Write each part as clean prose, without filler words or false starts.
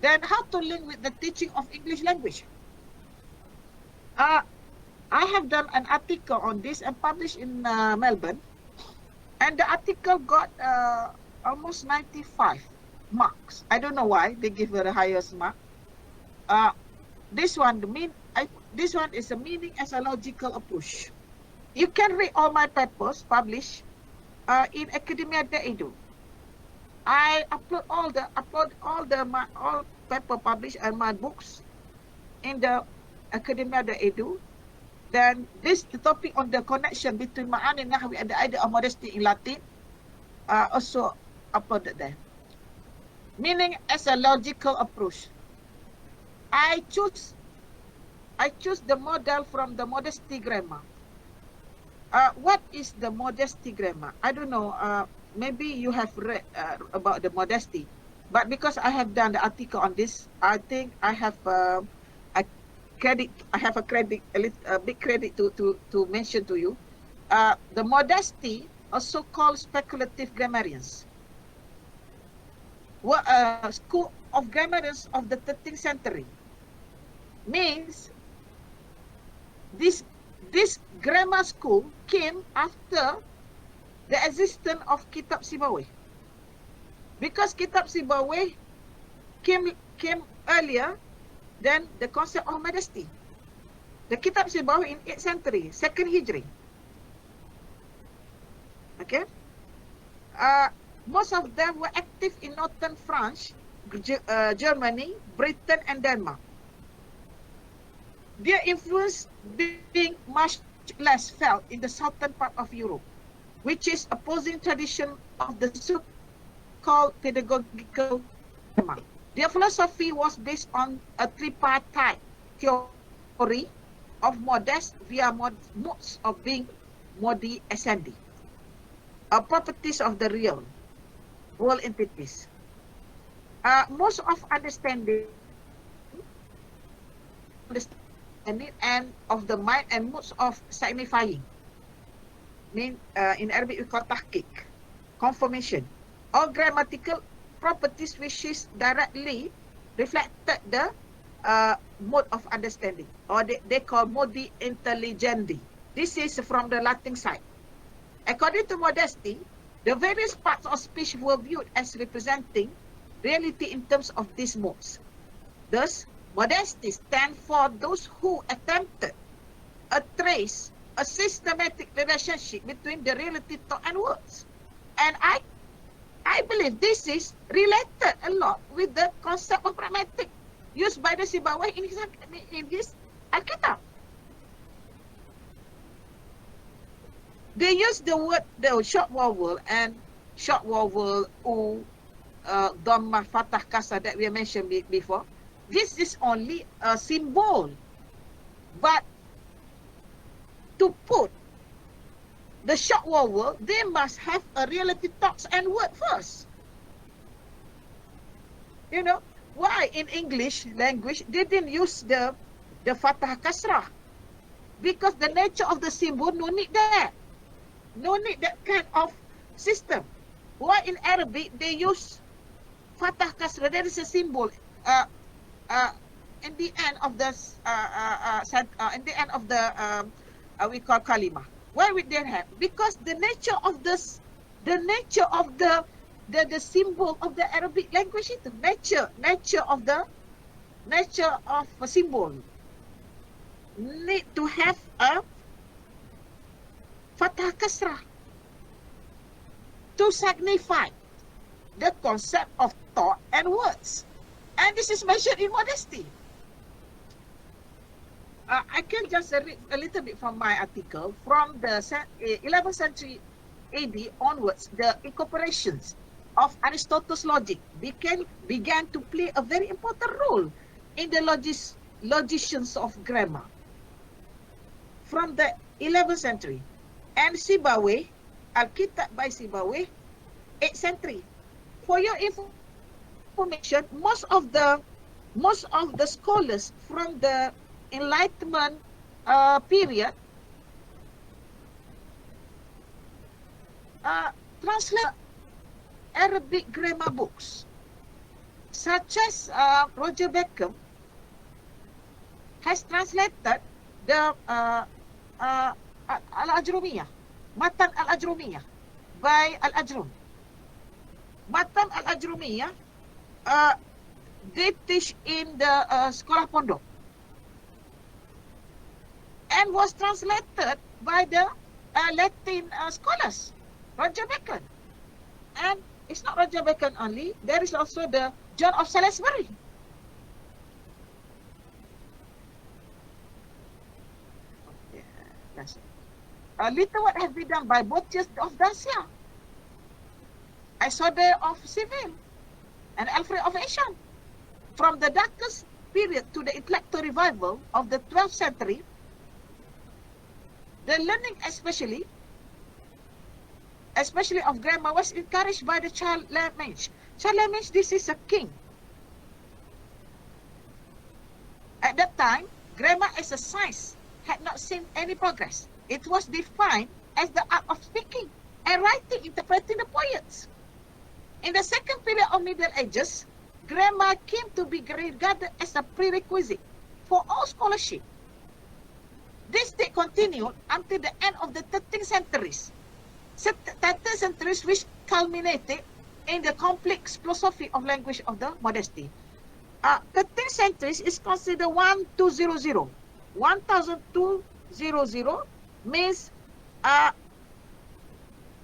Then how to link with the teaching of English language? I have done an article on this and published in Melbourne, and the article got almost 95 marks. I don't know why they give her the highest mark. This one, this one is a meaning as a logical approach. You can read all my papers published in academia.edu. I upload all paper published and my books in the academia.edu. Then the topic on the connection between ma'ani nahwi and the idea of modesty in Latin also uploaded there. Meaning as a logical approach. I choose the model from the modesty grammar. What is the modesty grammar? I don't know. Maybe you have read about the modesty, but because I have done the article on this, I think I have a big credit to mention to you. The modesty, also called speculative grammarians, school of grammarians of the 13th century, means this grammar school came after the existence of Kitab Sibawayh, because Kitab Sibawayh came earlier than the concept of modesty. The Kitab Sibawayh in 8th century, 2nd Hijri. Okay. Most of them were active in northern France, Germany, Britain, and Denmark. Their influence being much less felt in the southern part of Europe, which is opposing tradition of the so-called pedagogical grammar. Their philosophy was based on a tripartite theory of modest via modes of being modi essendi, properties of the real world entities. Most of understanding and of the mind and modes of signifying. In Arabic we call tahqiq, confirmation, or grammatical properties which is directly reflected the mode of understanding, or they call modi intelligendi. This is from the Latin side. According to modesty, the various parts of speech were viewed as representing reality in terms of these modes. Thus, modesty stands for those who attempted a systematic relationship between the reality, thought, and words. And I believe this is related a lot with the concept of grammatic used by the Sibawayh in his Kitab. They use the short vowel and short vowel u, dhamma, fathah, kasrah that we mentioned before. This is only a symbol, but to put the short vowel, they must have a reality, thoughts, and word first. You know why in English language they didn't use the fathah kasrah? Because the nature of the symbol no need that. No need that kind of system. Why in Arabic they use fathah kasrah? There is a symbol in the end of the we call kalima. Why would they have? Because the nature of the symbol of the Arabic language itu nature of a symbol need to have a fathah kasrah to signify the concept of thought and words. And this is mentioned in modesty. I can just read a little bit from my article. From the 11th century AD onwards, the incorporations of Aristotle's logic began to play a very important role in the logicians of grammar. From the 11th century, and Sibawayh, Kitab by Sibawayh, 8th century. For your information, most of the scholars from the Enlightenment period translate Arabic grammar books. such as Roger Bacon has translated the Al-Ajrumiyah, Matan Al-Ajrumiyah by Al-Ajrum. Matan Al-Ajrumiyah, they teach in the Sekolah Pondok and was translated by the Latin scholars, Roger Bacon. And it's not Roger Bacon only, there is also the John of Salisbury. Little what has been done by Botius of Dacia, Isodore of Seville, and Alfred of Ancient. From the darkest period to the intellectual revival of the 12th century, the learning especially of grammar was encouraged by the Charlemagne. Charlemagne, this is a king. At that time, grammar as a science had not seen any progress. It was defined as the art of speaking and writing, interpreting the poets. In the second period of Middle Ages, grammar came to be regarded as a prerequisite for all scholarship. This state continued until the end of the 13th centuries. 13th centuries which culminated in the complex philosophy of language of the modesty. 13th centuries is considered 1200. 1200 means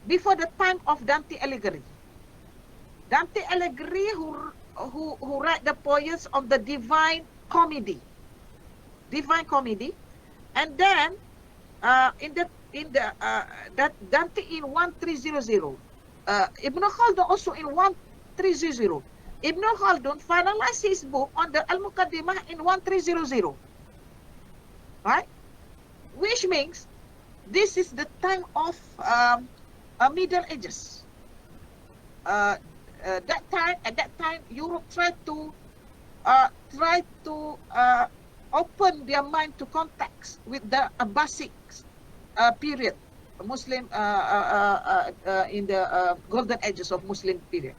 before the time of Dante Alighieri. Dante Alighieri who write the poems of the Divine Comedy, and then that Dante in 1300, Ibn Khaldun also in 1300. Ibn Khaldun finalized his book on the Al-Muqaddimah in 1300, right? Which means this is the time of Middle Ages. At that time, Europe tried to open their mind to contacts with the Abbasic period, Muslim in the golden ages of Muslim period.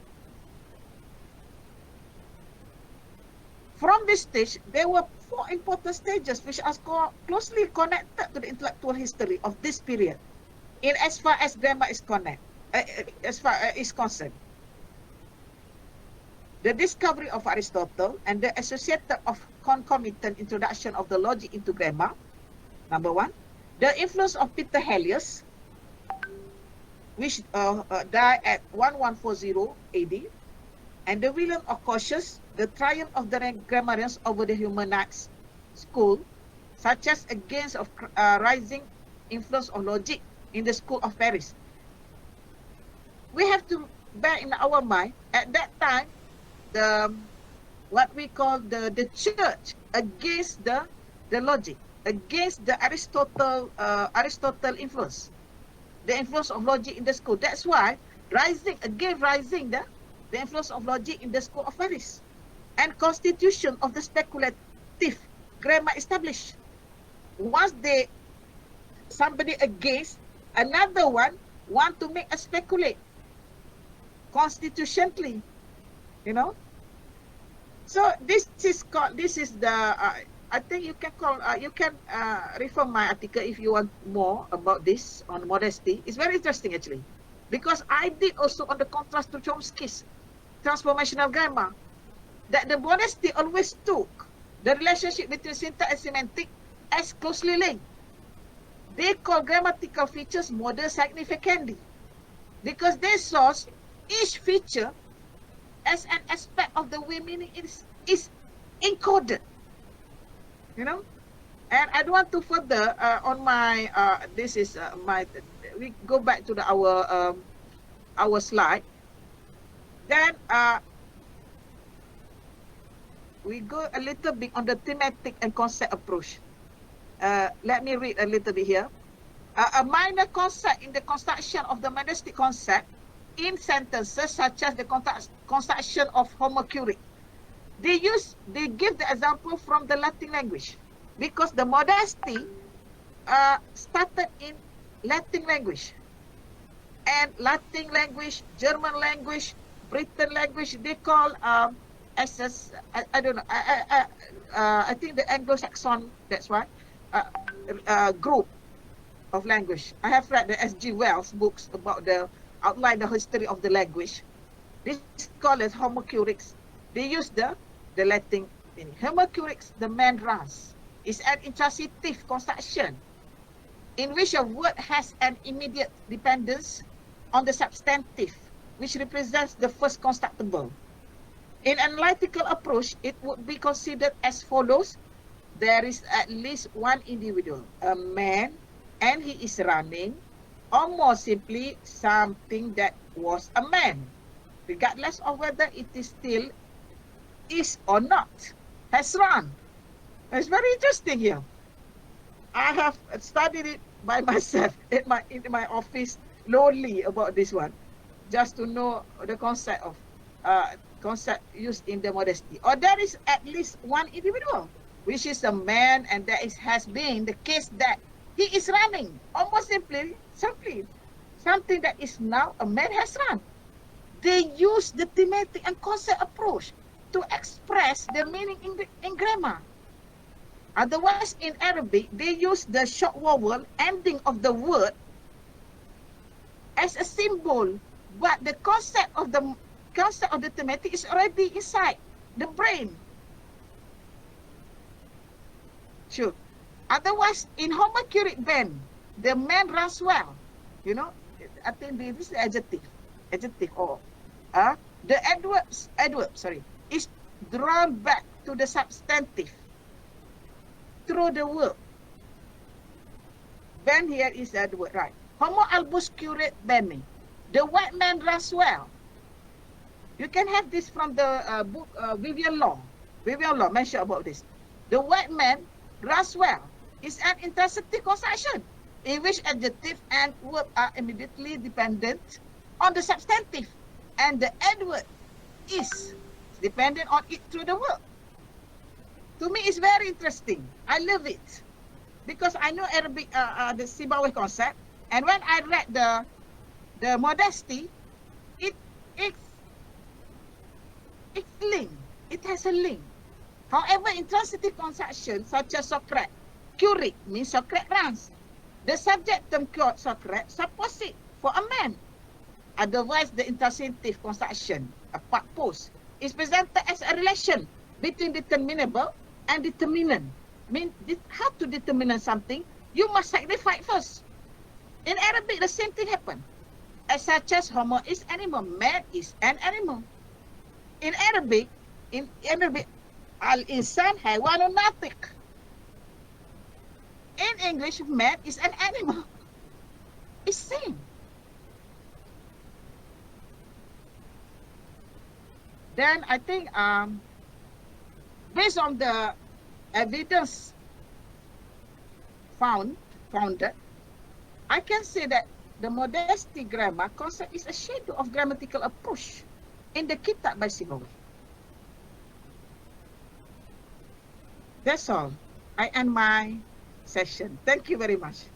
From this stage, there were 4 important stages which are closely connected to the intellectual history of this period, in as far as grammar is concerned. The discovery of Aristotle and the associated of concomitant introduction of the logic into grammar, number 1. The influence of Peter Helios, which died at 1140 AD, and the William of Cautious, the triumph of the grammarians over the humanist school, such as against of rising influence of logic in the school of Paris. We have to bear in our mind, at that time, what we call the church against the logic, against the Aristotle influence, the influence of logic in the school. That's why rising the influence of logic in the school of Paris, and constitution of the speculative grammar established. Once somebody against, another one want to make a speculate constitutionally, you know. So this is the I think you can refer my article if you want more about this on modesty. It's very interesting actually, because I did also on the contrast to Chomsky's transformational grammar, that the modesty always took the relationship between syntax and semantic as closely linked. They call grammatical features modal significantly because they saw each feature as an aspect of the way meaning is encoded, you know. And I don't want to further on my this is my, we go back to our slide. Then we go a little bit on the thematic and concept approach. Let me read a little bit here. A minor concept in the construction of the monastic concept in sentences, such as the construction of homocuric. They give the example from the Latin language, because the modesty started in Latin language. And Latin language, German language, Britain language, they call as a, I don't know, I think the Anglo-Saxon, that's why, group of language. I have read the S.G. Wells books about the outline the history of the language. These scholars, Homo Curix, they use the Latin meaning. Homo Curix, the man runs, is an intransitive construction in which a word has an immediate dependence on the substantive, which represents the first constructible. In analytical approach, it would be considered as follows. There is at least one individual, a man, and he is running, or more simply, something that was a man, regardless of whether it is still is or not, has run. It's very interesting here. I have studied it by myself in my office, lonely about this one, just to know the concept of concept used in the modesty. Or there is at least one individual, which is a man, and that has been the case that he is running. Almost simply, something that is now a man has run. They use the thematic and concept approach to express the meaning in grammar. Otherwise, in Arabic, they use the short vowel ending of the word as a symbol, but the concept of the thematic is already inside the brain. Sure. Otherwise, in Homo Curix band, the man runs well. You know, I think this is adjective or the adverb, is drawn back to the substantive through the verb. Ben here is the adverb, right? Homo albus curate bene. The white man runs well. You can have this from the book Vivian Law. Vivian Law mentioned about this. The white man runs well is an intransitive construction in which adjective and verb are immediately dependent on the substantive, and the adverb is dependent on it through the verb. To me, it's very interesting. I love it because I know Arabic, the Sibawayh concept, and when I read the modesty, it's linked. It has a link. However, intransitive constructions such as Socrates, Curate means Socrates runs. The subject term Socrates suppose it for a man. Otherwise, the intransitive construction, a part post, is presented as a relation between determinable and determinant. Mean how to determine something, you must signify it first. In Arabic, the same thing happens. As such as Homo is animal, man is an animal. In Arabic, al-insan haywanun natiq. In English, man is an animal. It's same. Then I think based on the evidence founded, I can say that the modesty grammar concept is a shadow of grammatical approach in the Kitab by Sibawayh. That's all. I end my session. Thank you very much.